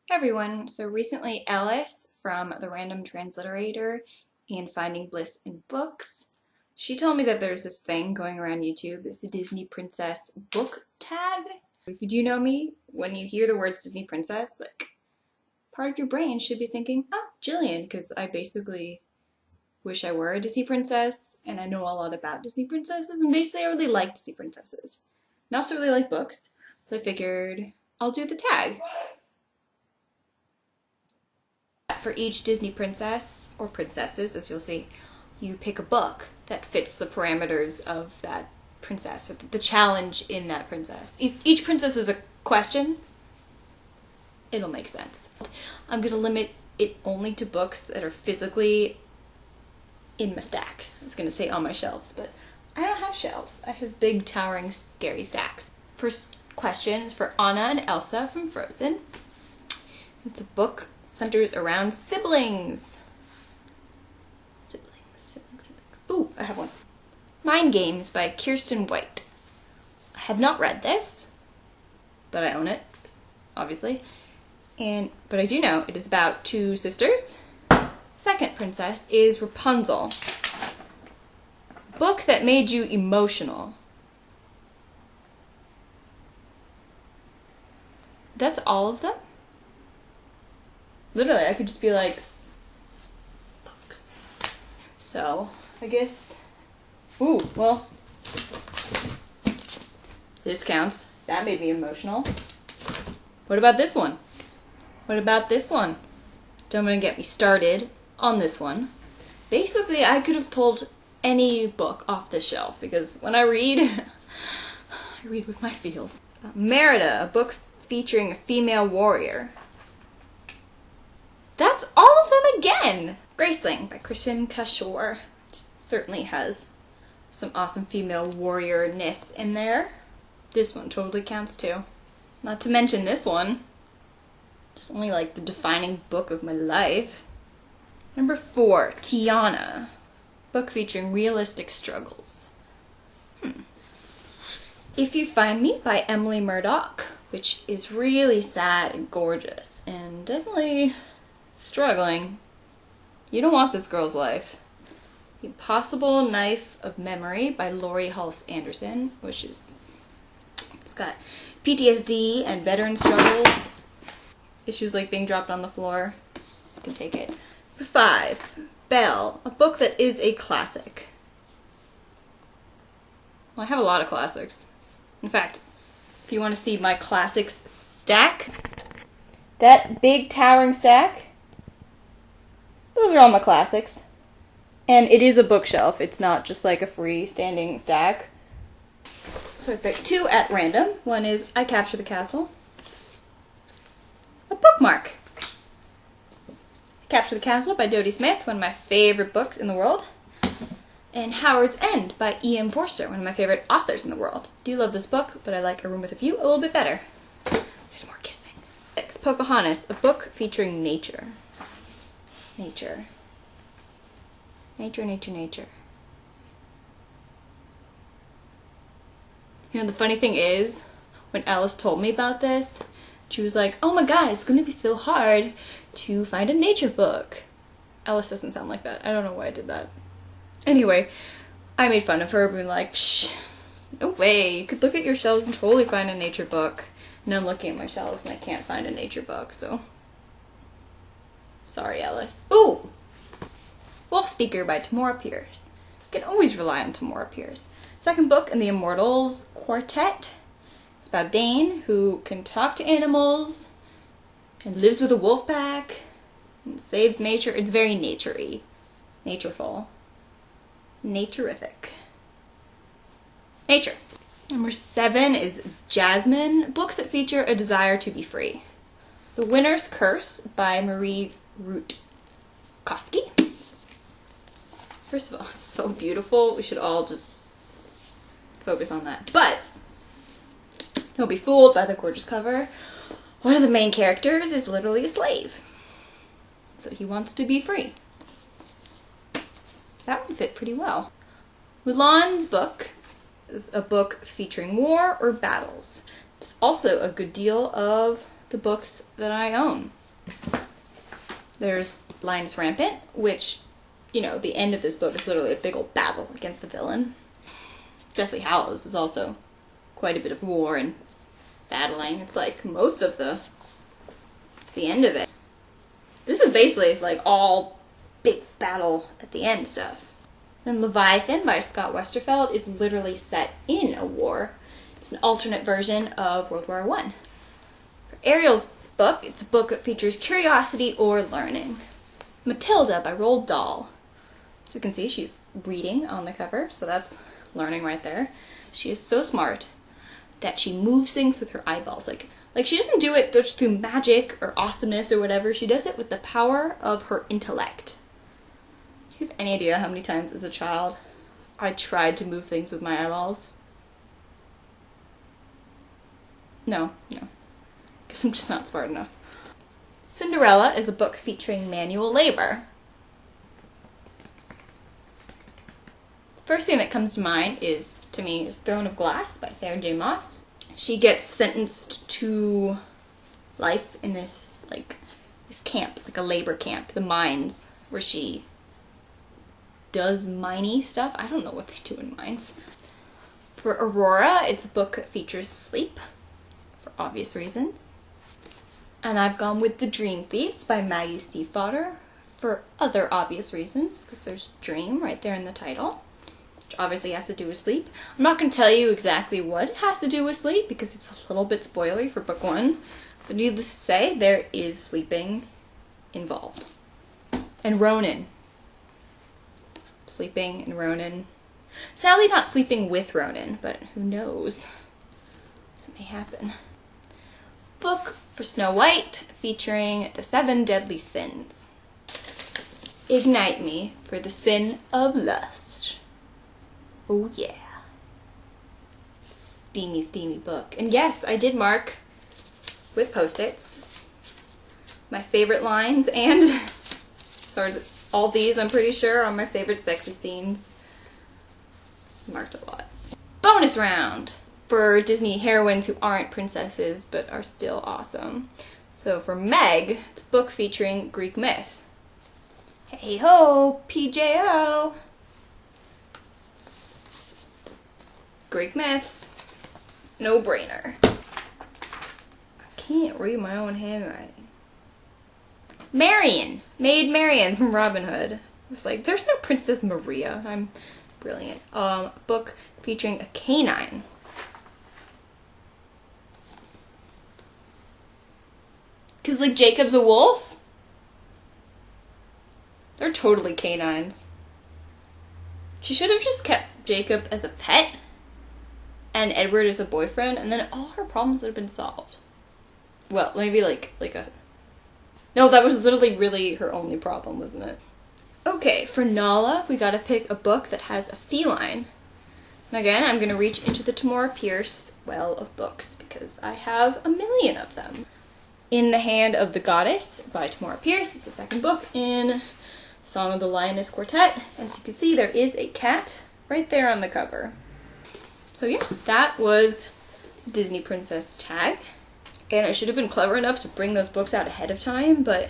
Hey everyone, so recently Alice from The Random Transliterator and Finding Bliss in Books, she told me that there's this thing going around YouTube, this Disney Princess book tag. If you do know me, when you hear the words Disney Princess, like, part of your brain should be thinking, oh, Jillian, because I basically wish I were a Disney princess, and I know a lot about Disney princesses, and basically I really like Disney princesses. And I also really like books, so I figured I'll do the tag. For each Disney princess, or princesses as you'll see, you pick a book that fits the parameters of that princess, or the challenge in that princess. Each princess is a question. It'll make sense. I'm going to limit it only to books that are physically in my stacks. I was going to say on my shelves, but I don't have shelves. I have big, towering, scary stacks. First question is for Anna and Elsa from Frozen. It's a book centers around siblings. Siblings. Ooh, I have one. Mind Games by Kiersten White. I have not read this, but I own it, obviously. But I do know it is about two sisters. Second princess is Rapunzel. Book that made you emotional. That's all of them? Literally, I could just be like, books. So, I guess, ooh, well, this counts. That made me emotional. What about this one? What about this one? Don't want to get me started on this one. Basically, I could have pulled any book off the shelf because when I read, I read with my feels. Merida, a book featuring a female warrior. That's all of them again! Graceling by Kristin Cashore, which certainly has some awesome female warrior-ness in there. This one totally counts too. Not to mention this one. It's only like the defining book of my life. Number 4, Tiana. Book featuring realistic struggles. If You Find Me by Emily Murdoch, which is really sad and gorgeous and definitely struggling. You don't want this girl's life. The Impossible Knife of Memory by Laurie Halse Anderson, which is, it's got PTSD and veteran struggles. Issues like being dropped on the floor. You can take it. 5, Belle, a book that is a classic. Well, I have a lot of classics. In fact, if you want to see my classics stack, that big towering stack, those are all my classics. And it is a bookshelf. It's not just like a freestanding stack. So I picked 2 at random. One is I Capture the Castle. A bookmark. I Capture the Castle by Dodie Smith, one of my favorite books in the world. And Howard's End by E.M. Forster, one of my favorite authors in the world. Do love this book, but I like A Room with a View a little bit better. There's more kissing. 6, Pocahontas, a book featuring nature. Nature. You know, the funny thing is, when Alice told me about this, she was like, oh my god, it's gonna be so hard to find a nature book. Alice doesn't sound like that. I don't know why I did that. Anyway, I made fun of her, being like, psh, no way, you could look at your shelves and totally find a nature book. And I'm looking at my shelves and I can't find a nature book, so sorry, Alice. Ooh! Wolf Speaker by Tamora Pierce. You can always rely on Tamora Pierce. Second book in the Immortals Quartet. It's about Dane, who can talk to animals, and lives with a wolf pack, and saves nature. It's very nature-y. Natureful. Naturific. Nature. Number 7 is Jasmine, books that feature a desire to be free. The Winner's Curse by Marie Rutkowski. First of all, it's so beautiful. We should all just focus on that. But don't be fooled by the gorgeous cover. One of the main characters is literally a slave. So he wants to be free. That would fit pretty well. Mulan's book is a book featuring war or battles. It's also a good deal of the books that I own. There's Lioness Rampant, which, you know, the end of this book is literally a big old battle against the villain. Deathly Hallows is also quite a bit of war and battling. It's like most of the end of it. This is basically like all big battle at the end stuff. Then Leviathan by Scott Westerfeld is literally set in a war. It's an alternate version of World War I. For Ariel's book, it's a book that features curiosity or learning. Matilda by Roald Dahl. As you can see, she's reading on the cover, so that's learning right there. She is so smart that she moves things with her eyeballs. Like she doesn't do it just through magic or awesomeness or whatever. She does it with the power of her intellect. Do you have any idea how many times as a child I tried to move things with my eyeballs? No. Guess I'm just not smart enough. Cinderella is a book featuring manual labor. First thing that comes to mind is Throne of Glass by Sarah J. Maas. She gets sentenced to life in this camp, like a labor camp, the mines, where she does miney stuff. I don't know what they do in mines. For Aurora, it's a book that features sleep, for obvious reasons. And I've gone with The Dream Thieves by Maggie Stiefvater for other obvious reasons, because there's dream right there in the title, which obviously has to do with sleep. I'm not going to tell you exactly what it has to do with sleep, because it's a little bit spoilery for book one, but needless to say, there is sleeping involved. And Ronan. Sleeping in Ronan. Sadly not sleeping with Ronan, but who knows? It may happen. Book for Snow White, featuring the 7 deadly sins. Ignite me for the sin of lust. Oh yeah. Steamy, steamy book. And yes, I did mark with Post-its my favorite lines, and all these, I'm pretty sure, are my favorite sexy scenes. Marked a lot. Bonus round for Disney heroines who aren't princesses but are still awesome. So for Meg, it's a book featuring Greek myth. Hey ho, PJO! Greek myths, no brainer. I can't read my own handwriting. Marian! Maid Marian from Robin Hood. I was like, there's no Princess Maria. I'm brilliant. Book featuring a canine. Cause like Jacob's a wolf? They're totally canines. She should have just kept Jacob as a pet and Edward as a boyfriend, and then all her problems would have been solved. Well, maybe like a... No, that was literally really her only problem, wasn't it? Okay, for Nala, we gotta pick a book that has a feline. And again, I'm gonna reach into the Tamora Pierce well of books, because I have a million of them. In the Hand of the Goddess by Tamora Pierce is the second book in Song of the Lioness Quartet. As you can see, there is a cat right there on the cover. So yeah, that was Disney Princess tag. And I should have been clever enough to bring those books out ahead of time, but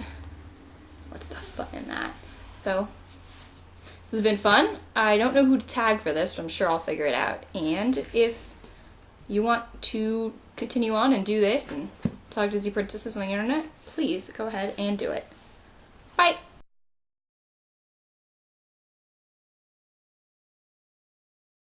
what's the fun in that? So, this has been fun. I don't know who to tag for this, but I'm sure I'll figure it out. And if you want to continue on and do this and talk Disney princesses on the internet, please go ahead and do it. Bye!